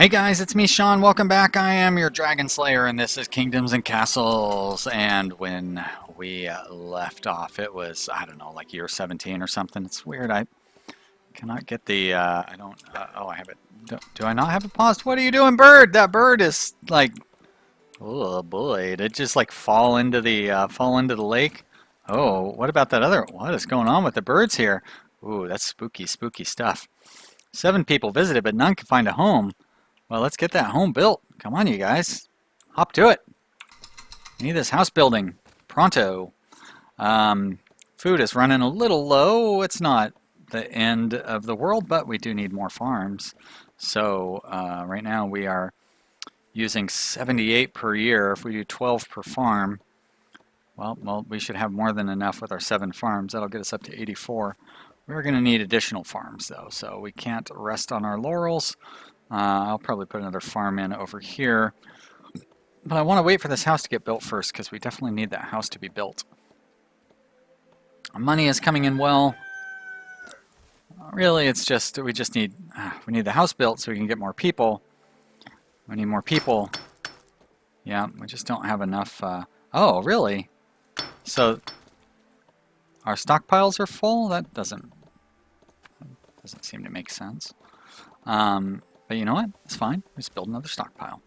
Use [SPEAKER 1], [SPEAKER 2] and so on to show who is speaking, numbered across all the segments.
[SPEAKER 1] Hey guys, it's me, Sean. Welcome back. I am your Dragon Slayer, and this is Kingdoms and Castles. And when we left off, it was, I don't know, like year 17 or something. It's weird. I cannot get the, I don't, oh, I have it. Do I not have it paused? What are you doing, bird? That bird is like, oh boy, did it just like fall into the lake? Oh, what about that other, what is going on with the birds here? Ooh, that's spooky, spooky stuff. 7 people visited, but none could find a home. Well, let's get that home built. Come on, you guys. Hop to it. We need this house building. Pronto. Food is running a little low. It's not the end of the world, but we do need more farms. So right now we are using 78 per year. If we do 12 per farm, well, we should have more than enough with our 7 farms. That'll get us up to 84. We're going to need additional farms, though, so we can't rest on our laurels. I'll probably put another farm in over here. But I want to wait for this house to get built first, because we definitely need that house to be built. Our money is coming in well. Really, it's just, we need the house built so we can get more people. We need more people. Yeah, we just don't have enough. Oh, really? So our stockpiles are full? That doesn't seem to make sense. But you know what? It's fine. Let's build another stockpile.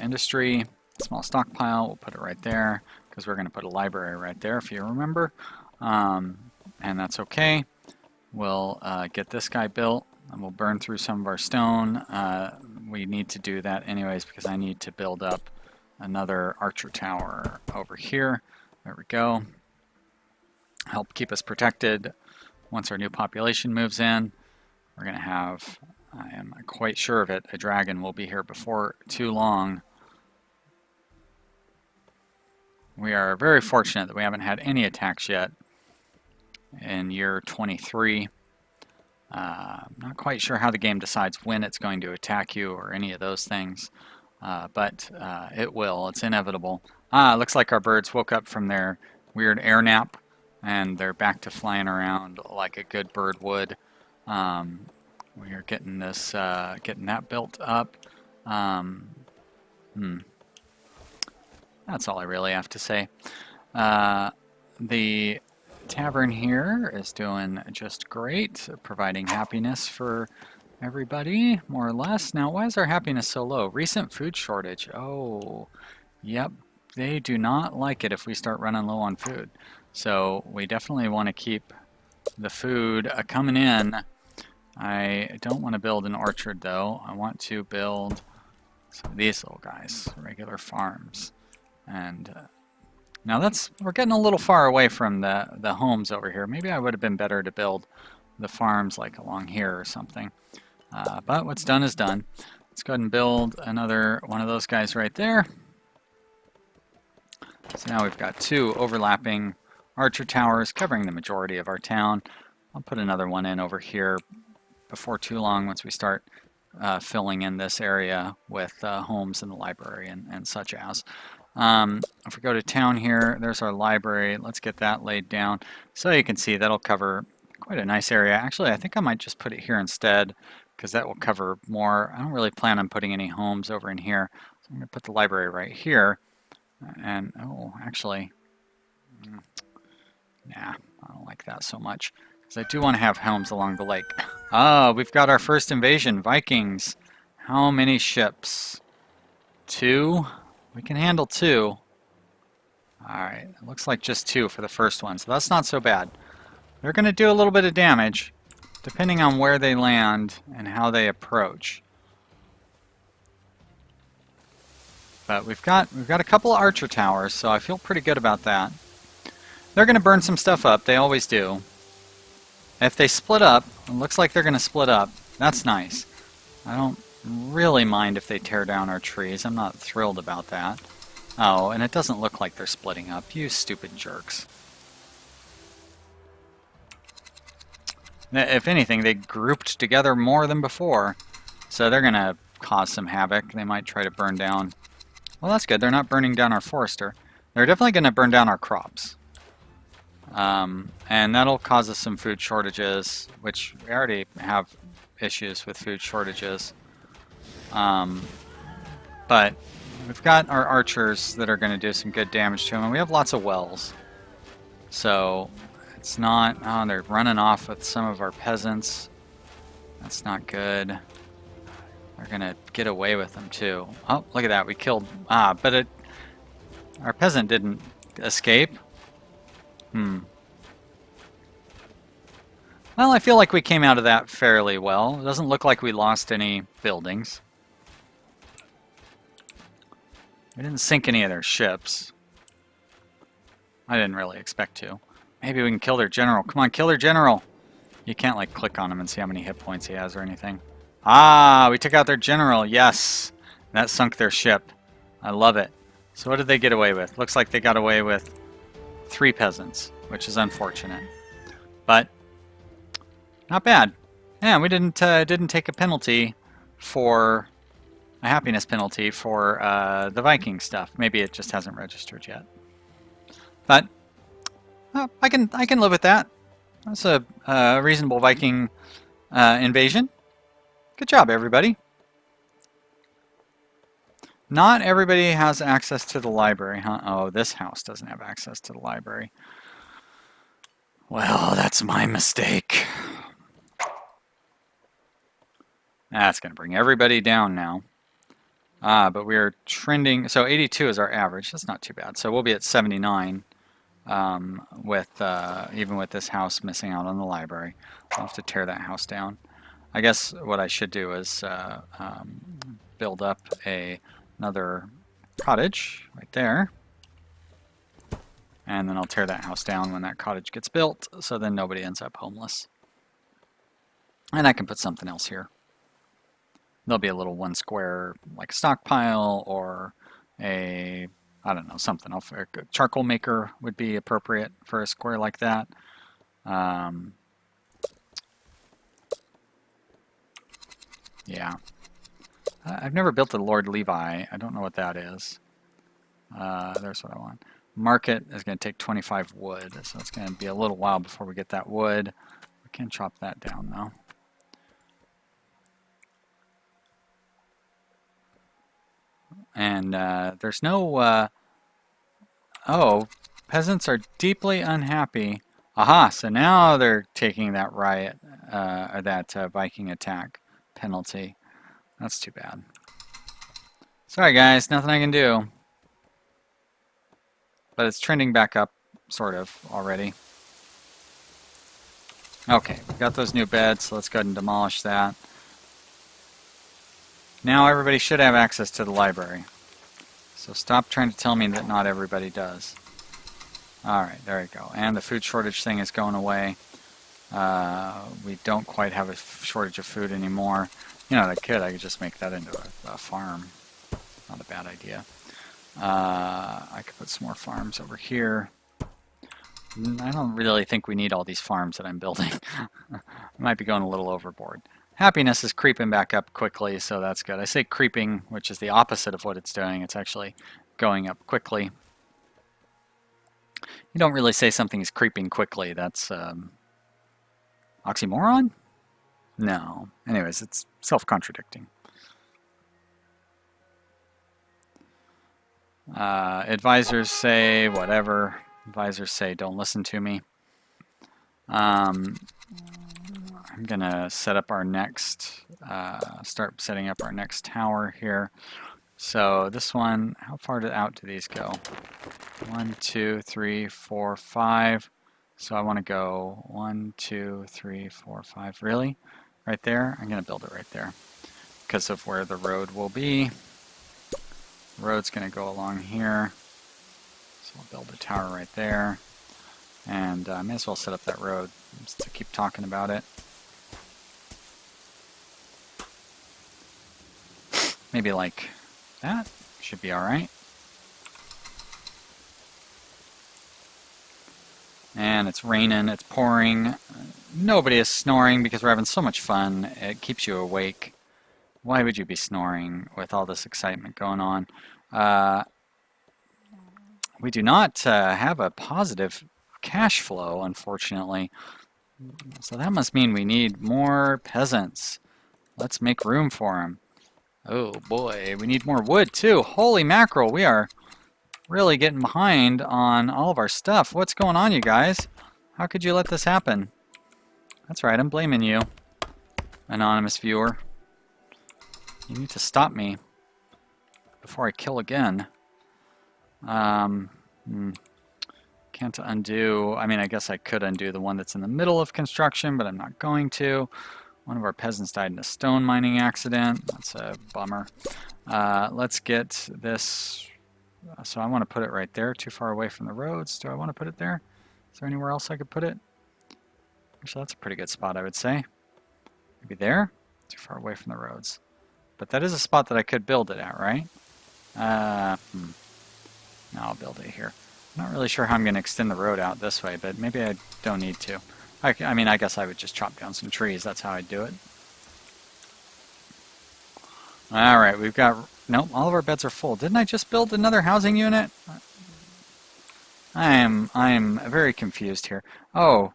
[SPEAKER 1] Industry, small stockpile. We'll put it right there because we're going to put a library right there, if you remember. And that's okay. We'll get this guy built, and we'll burn through some of our stone. We need to do that anyways because I need to build up another archer tower over here. There we go. Help keep us protected once our new population moves in. We're going to have, I am quite sure of it, a dragon will be here before too long. We are very fortunate that we haven't had any attacks yet in year 23. Not quite sure how the game decides when it's going to attack you or any of those things, but it will. It's inevitable. Looks like our birds woke up from their weird air nap, and they're back to flying around like a good bird would. We are getting this, getting that built up. That's all I really have to say. The tavern here is doing just great, providing happiness for everybody, more or less. Now, why is our happiness so low? Recent food shortage. Oh, yep. They do not like it if we start running low on food. So we definitely want to keep the food coming in. I don't want to build an orchard, though. I want to build some of these little guys, regular farms. And now we're getting a little far away from the homes over here. Maybe I would have been better to build the farms like along here or something. But what's done is done. Let's go ahead and build another one of those guys right there. So now we've got 2 overlapping archer towers covering the majority of our town. I'll put another one in over here before too long once we start filling in this area with homes in the library and such as. If we go to town here, there's our library. Let's get that laid down. So you can see that'll cover quite a nice area. Actually, I think I might just put it here instead because that will cover more. I don't really plan on putting any homes over in here. So I'm going to put the library right here. And, oh, actually, nah, I don't like that so much. Because I do want to have homes along the lake. Ah, we've got our first invasion, Vikings. How many ships? 2? We can handle 2. Alright, it looks like just 2 for the first one, so that's not so bad. They're going to do a little bit of damage, depending on where they land and how they approach. But we've got a couple of archer towers, so I feel pretty good about that. They're going to burn some stuff up, they always do. If they split up, it looks like they're going to split up. That's nice. I don't really mind if they tear down our trees. I'm not thrilled about that. Oh, and it doesn't look like they're splitting up. You stupid jerks. If anything, they grouped together more than before. So they're going to cause some havoc. They might try to burn down. Well, that's good. They're not burning down our forester. They're definitely going to burn down our crops. And that'll cause us some food shortages, which we already have issues with food shortages. But we've got our archers that are going to do some good damage to him, and we have lots of wells. So it's not... Oh, they're running off with some of our peasants. That's not good. They're going to get away with them, too. Oh, look at that. We killed... but our peasant didn't escape. Well, I feel like we came out of that fairly well. It doesn't look like we lost any buildings. We didn't sink any of their ships. I didn't really expect to. Maybe we can kill their general. Come on, kill their general! You can't, like, click on him and see how many hit points he has or anything. Ah, we took out their general. Yes! That sunk their ship. I love it. So what did they get away with? Looks like they got away with 3 peasants, which is unfortunate. But not bad. Yeah, we didn't take a penalty for... a happiness penalty for the Viking stuff. Maybe it just hasn't registered yet. But I can live with that. That's a reasonable Viking invasion. Good job, everybody. Not everybody has access to the library, huh? Oh, this house doesn't have access to the library. Well, that's my mistake. That's going to bring everybody down now. But we're trending, so 82 is our average. That's not too bad. So we'll be at 79 with even with this house missing out on the library. I'll have to tear that house down. I guess what I should do is build up another cottage right there. And then I'll tear that house down when that cottage gets built, so then nobody ends up homeless. And I can put something else here. There'll be a little 1 square, like stockpile, or a, I don't know, something. A charcoal maker would be appropriate for a square like that. Yeah. I've never built a Lord Levi. I don't know what that is. There's what I want. Market is going to take 25 wood, so it's going to be a little while before we get that wood. We can chop that down, though. And there's no... oh, peasants are deeply unhappy. Aha, so now they're taking that riot, or that Viking attack penalty. That's too bad. Sorry guys, nothing I can do. But it's trending back up, sort of, already. Okay, we got those new beds, so let's go ahead and demolish that. Now everybody should have access to the library. So stop trying to tell me that not everybody does. Alright, there we go. And the food shortage thing is going away. We don't quite have a shortage of food anymore. You know, I could just make that into a farm. Not a bad idea. I could put some more farms over here. I don't really think we need all these farms that I'm building. I might be going a little overboard. Happiness is creeping back up quickly, so that's good. I say creeping, which is the opposite of what it's doing. It's actually going up quickly. You don't really say something is creeping quickly. That's oxymoron? No. Anyways, it's self-contradicting. Advisors say whatever. Advisors say don't listen to me. I'm gonna set up our next, start setting up our next tower here. So this one, how far out do these go? 1, 2, 3, 4, 5. So I want to go 1, 2, 3, 4, 5. Really? Right there? I'm gonna build it right there because of where the road will be. The road's gonna go along here. So I'll build a tower right there. And I may as well set up that road just to keep talking about it. Maybe like that. Should be alright. And it's raining, it's pouring. Nobody is snoring because we're having so much fun. It keeps you awake. Why would you be snoring with all this excitement going on? We do not have a positive cash flow, unfortunately. So that must mean we need more peasants. Let's make room for them. Oh boy, we need more wood too. Holy mackerel, we are really getting behind on all of our stuff. What's going on, you guys? How could you let this happen? That's right, I'm blaming you, anonymous viewer. You need to stop me before I kill again. Can't undo. I mean, I guess I could undo the one that's in the middle of construction, but I'm not going to. One of our peasants died in a stone mining accident. That's a bummer. Let's get this. So I want to put it right there, too far away from the roads. Do I want to put it there? Is there anywhere else I could put it? Actually, that's a pretty good spot, I would say. Maybe there? Too far away from the roads. But that is a spot that I could build it at, right? No, I'll build it here. I'm not really sure how I'm going to extend the road out this way, but maybe I don't need to. I mean, I guess I would just chop down some trees. That's how I'd do it. Alright, we've got... Nope, all of our beds are full. Didn't I just build another housing unit? I'm very confused here. Oh,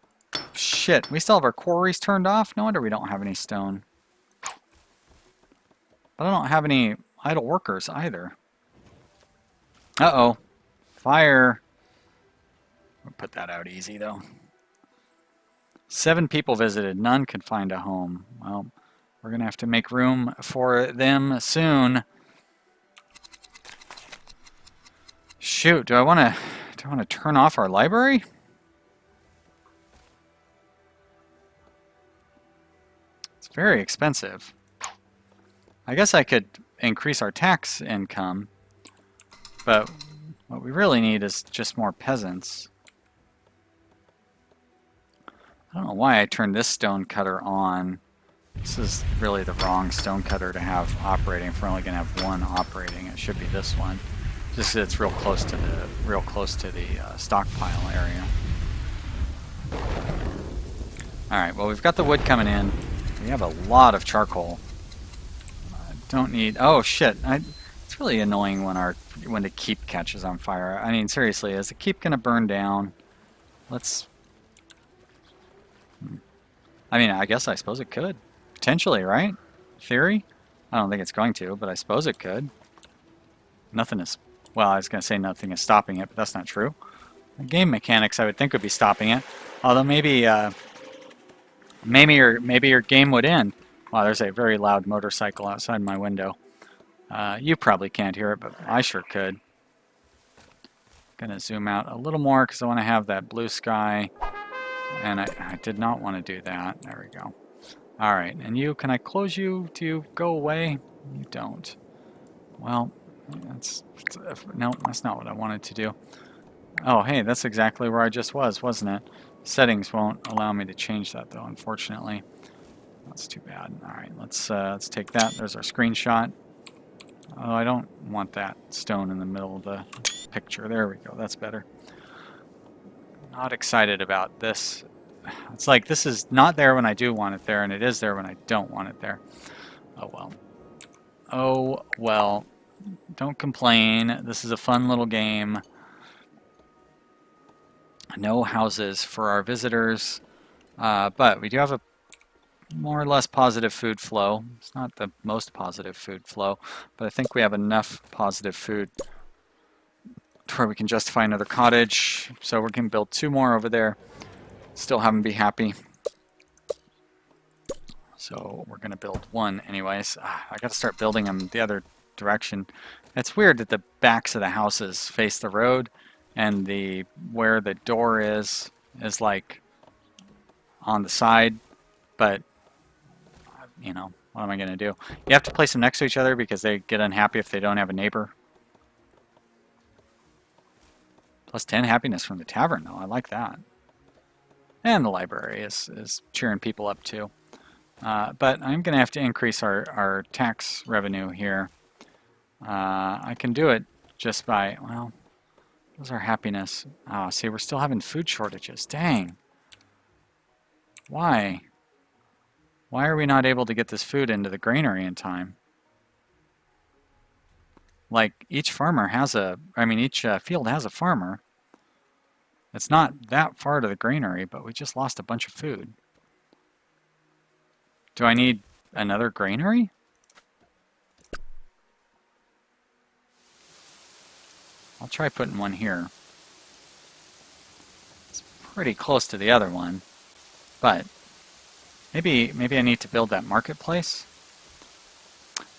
[SPEAKER 1] shit. We still have our quarries turned off? No wonder we don't have any stone. But I don't have any idle workers either. Uh-oh. Fire. We'll put that out easy, though. 7 people visited. None could find a home. Well, we're going to have to make room for them soon. Shoot, do I want to turn off our library? It's very expensive. I guess I could increase our tax income, but what we really need is just more peasants. I don't know why I turned this stone cutter on. This is really the wrong stone cutter to have operating. If we're only going to have one operating, it should be this one. Just it's real close to the stockpile area. All right. Well, we've got the wood coming in. We have a lot of charcoal. Don't need. Oh shit! It's really annoying when the keep catches on fire. I mean, seriously, is the keep gonna burn down? Let's. I mean, I suppose it could. Potentially, right? Theory? I don't think it's going to, but I suppose it could. Nothing is... Well, I was going to say nothing is stopping it, but that's not true. The game mechanics, I would think, would be stopping it. Although maybe your game would end. Wow, there's a very loud motorcycle outside my window. You probably can't hear it, but I sure could. Gonna zoom out a little more because I want to have that blue sky. And I did not want to do that. There we go. All right, and you, can I close you? Do you go away? You don't. Well, no, that's not what I wanted to do. Oh, hey, that's exactly where I just was, wasn't it? Settings won't allow me to change that, though, unfortunately. That's too bad. All right, let's take that. There's our screenshot. Oh, I don't want that stone in the middle of the picture. There we go. That's better. Not excited about this. It's like this is not there when I do want it there, and it is there when I don't want it there. Oh well. Oh well. Don't complain. This is a fun little game. No houses for our visitors, but we do have a more or less positive food flow. It's not the most positive food flow, but I think we have enough positive food to where we can justify another cottage. So we can build 2 more over there. Still have them be happy. So we're going to build 1 anyways. I got to start building them the other direction. It's weird that the backs of the houses face the road and where the door is like on the side, but you know, what am I going to do? You have to place them next to each other because they get unhappy if they don't have a neighbor. Plus 10 happiness from the tavern, though. I like that. And the library is cheering people up, too. But I'm going to have to increase our tax revenue here. I can do it just by, well, what's our happiness? Oh, see, we're still having food shortages. Dang. Why? Why are we not able to get this food into the granary in time? Like, each farmer has each field has a farmer. It's not that far to the granary, but we just lost a bunch of food. Do I need another granary? I'll try putting one here. It's pretty close to the other one, but maybe I need to build that marketplace.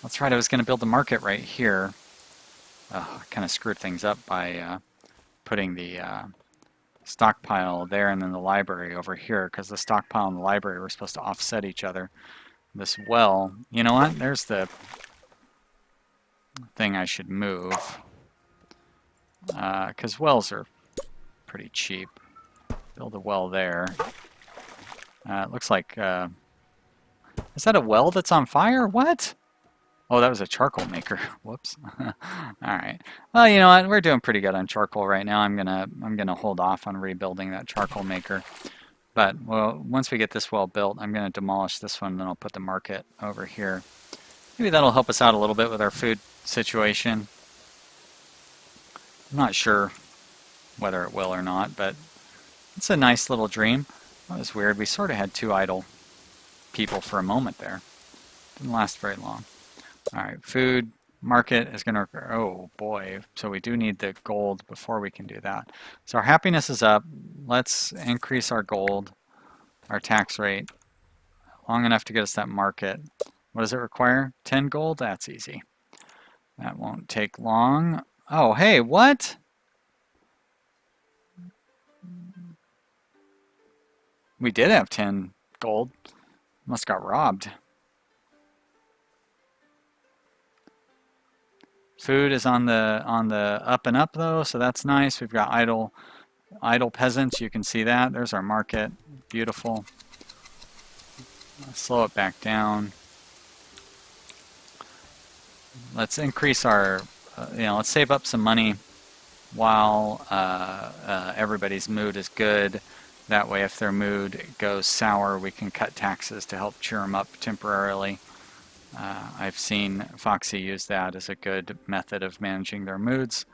[SPEAKER 1] That's right, I was going to build the market right here. Oh, I kind of screwed things up by putting the stockpile there and then the library over here, because the stockpile and the library were supposed to offset each other. This well, you know what? There's the thing I should move, because wells are pretty cheap. Build a well there. It looks like, is that a well that's on fire? What? Oh, that was a charcoal maker. Whoops. All right. Well, you know what? We're doing pretty good on charcoal right now. I'm gonna hold off on rebuilding that charcoal maker. But well, once we get this well built, I'm gonna demolish this one, and then I'll put the market over here. Maybe that'll help us out a little bit with our food situation. I'm not sure whether it will or not, but it's a nice little dream. That was weird. We sort of had two idle people for a moment there. Didn't last very long. All right, food market is going to, oh boy, so we do need the gold before we can do that. So our happiness is up. Let's increase our gold, our tax rate, long enough to get us that market. What does it require? 10 gold? That's easy. That won't take long. Oh, hey, what? We did have 10 gold. Must got robbed. Food is on the up and up though, so that's nice. We've got idle peasants. You can see that. There's our market. Beautiful. Slow it back down. Let's increase our, let's save up some money while everybody's mood is good. That way, if their mood goes sour, we can cut taxes to help cheer them up temporarily. I've seen Foxy use that as a good method of managing their moods.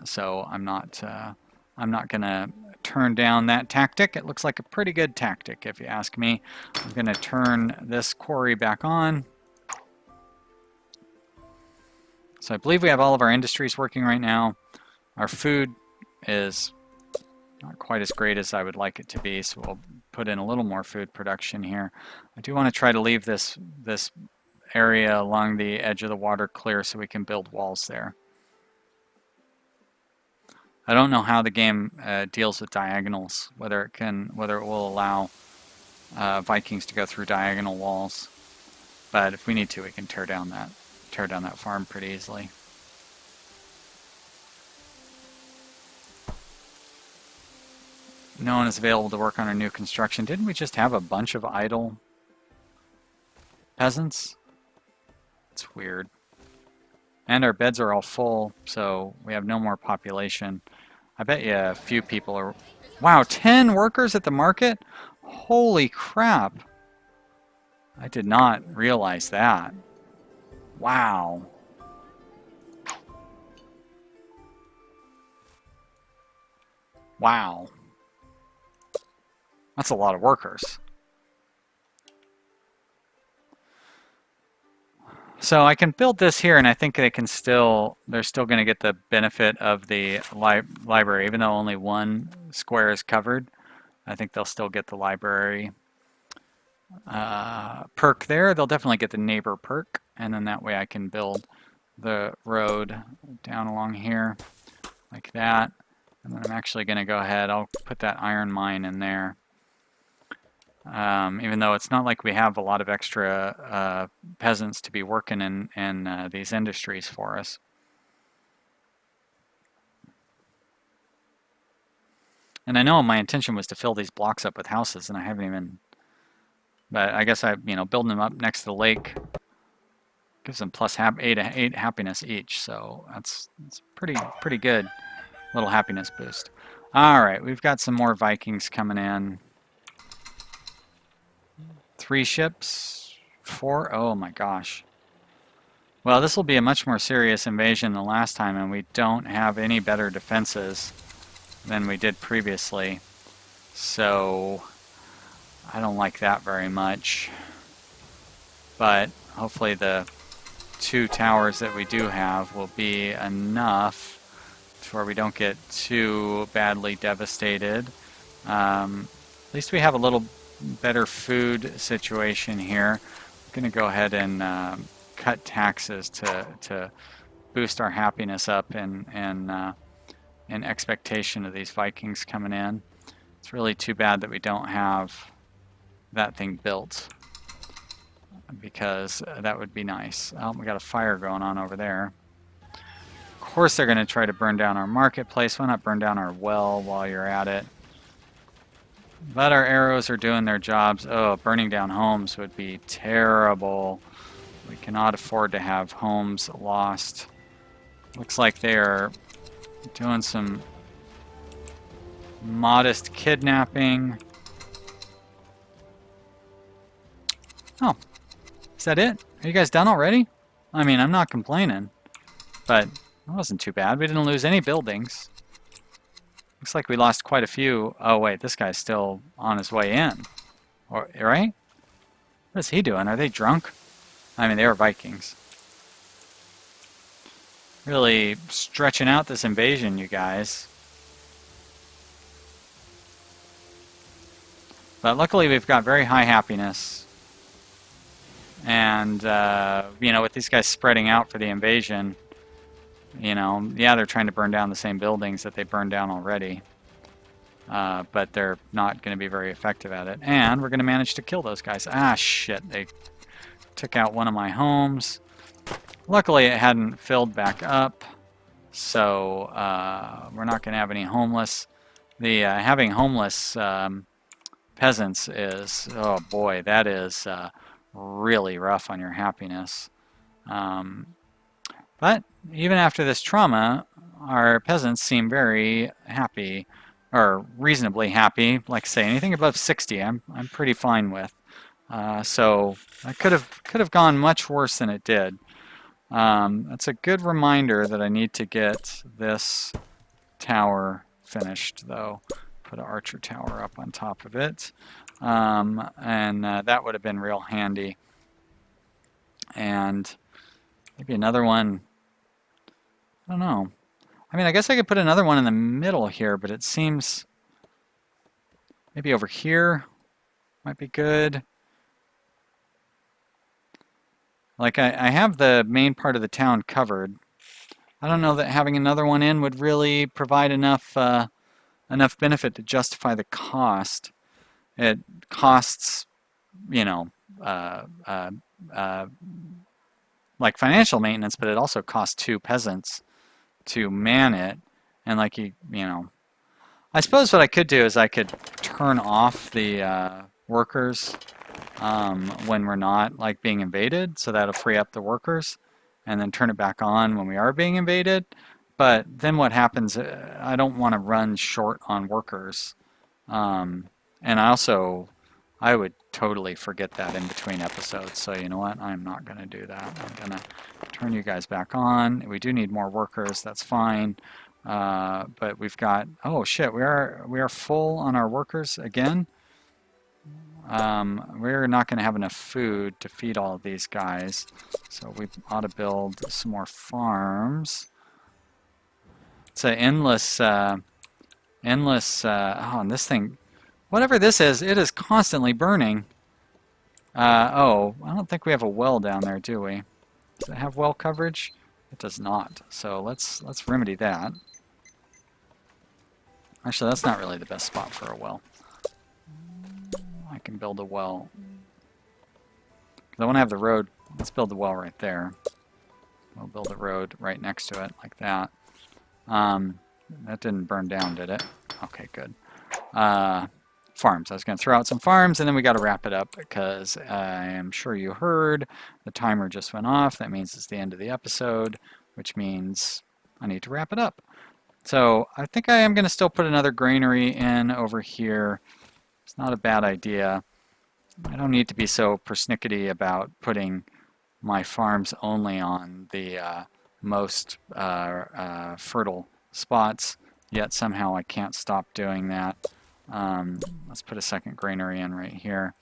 [SPEAKER 1] So I'm not going to turn down that tactic. It looks like a pretty good tactic, if you ask me. I'm going to turn this quarry back on. So I believe we have all of our industries working right now. Our food is not quite as great as I would like it to be, so we'll put in a little more food production here. I do want to try to leave this area along the edge of the water clear so we can build walls there. I don't know how the game deals with diagonals, whether it will allow Vikings to go through diagonal walls. But if we need to, we can tear down that farm pretty easily. No one is available to work on our new construction. Didn't we just have a bunch of idle peasants? It's weird. And our beds are all full, so we have no more population. I bet you a few people are... Wow, 10 workers at the market? Holy crap. I did not realize that. Wow. Wow. That's a lot of workers. So I can build this here, and I think they're still going to get the benefit of the library, even though only one square is covered. I think they'll still get the library perk there. They'll definitely get the neighbor perk, and then that way I can build the road down along here like that. And then I'm actually going to go ahead, I'll put that iron mine in there. Even though it's not like we have a lot of extra peasants to be working in these industries for us. And I know my intention was to fill these blocks up with houses, and I haven't even... But I guess building them up next to the lake gives them plus 8 happiness each, so it's pretty good little happiness boost. All right, we've got some more Vikings coming in. 3 ships, 4. Oh my gosh. Well, this will be a much more serious invasion than last time, and we don't have any better defenses than we did previously. So I don't like that very much. But hopefully the 2 towers that we do have will be enough where we don't get too badly devastated. At least we have a little better food situation here. I'm going to go ahead and cut taxes to boost our happiness up in expectation of these Vikings coming in. It's really too bad that we don't have that thing built, because that would be nice. Oh, we got a fire going on over there. Of course they're going to try to burn down our marketplace. Why not burn down our well while you're at it? But our arrows are doing their jobs. Oh, burning down homes would be terrible. We cannot afford to have homes lost. Looks like they're doing some modest kidnapping. Oh, is that it? Are you guys done already? I mean, I'm not complaining, but it wasn't too bad. We didn't lose any buildings. Looks like we lost quite a few. Oh wait, this guy's still on his way in. Or, right? What is he doing? Are they drunk? I mean, they were Vikings. Really stretching out this invasion, you guys. But luckily we've got very high happiness. And, you know, with these guys spreading out for the invasion, you know, yeah, they're trying to burn down the same buildings that they burned down already. But they're not going to be very effective at it. And we're going to manage to kill those guys. Ah, shit. They took out one of my homes. Luckily, it hadn't filled back up. So, we're not going to have any homeless. The having homeless peasants is, oh boy, that is really rough on your happiness. But even after this trauma, our peasants seem very happy, or reasonably happy. Like I say, anything above 60, I'm pretty fine with. So I could have gone much worse than it did. That's a good reminder that I need to get this tower finished, though. Put an archer tower up on top of it, and that would have been real handy. And maybe another one. I don't know. I mean, I guess I could put another one in the middle here, but it seems maybe over here might be good. Like I have the main part of the town covered. I don't know that having another one in would really provide enough enough benefit to justify the cost. It costs, you know, like financial maintenance, but it also costs 2 peasants to man it. And like you know, I suppose what I could do is I could turn off the workers when we're not like being invaded, so that'll free up the workers, and then turn it back on when we are being invaded. But then what happens, I don't want to run short on workers. And I would totally forget that in between episodes. So you know what? I'm not going to do that. I'm going to turn you guys back on. We do need more workers. That's fine. But we've got, oh shit, we are full on our workers again. We're not going to have enough food to feed all of these guys. So we ought to build some more farms. It's an endless, oh, and this thing, whatever this is, it is constantly burning. Oh, I don't think we have a well down there, do we? Does it have well coverage? It does not. So let's remedy that. Actually, that's not really the best spot for a well. I can build a well. I want to have the road. Let's build the well right there. We'll build a road right next to it, like that. That didn't burn down, did it? Okay, good. Farms. I was going to throw out some farms, and then we got to wrap it up because I am sure you heard the timer just went off. That means it's the end of the episode, which means I need to wrap it up. So I think I am going to still put another granary in over here. It's not a bad idea. I don't need to be so persnickety about putting my farms only on the most fertile spots, yet somehow I can't stop doing that. Let's put a second granary in right here.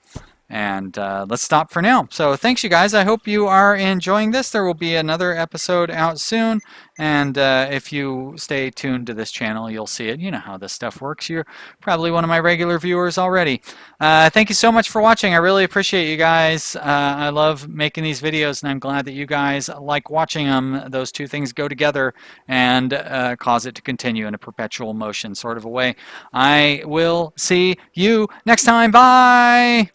[SPEAKER 1] And let's stop for now. So thanks, you guys. I hope you are enjoying this. There will be another episode out soon. And if you stay tuned to this channel, you'll see it. You know how this stuff works. You're probably one of my regular viewers already. Thank you so much for watching. I really appreciate you guys. I love making these videos, and I'm glad that you guys like watching them. Those two things go together and cause it to continue in a perpetual motion sort of a way. I will see you next time. Bye!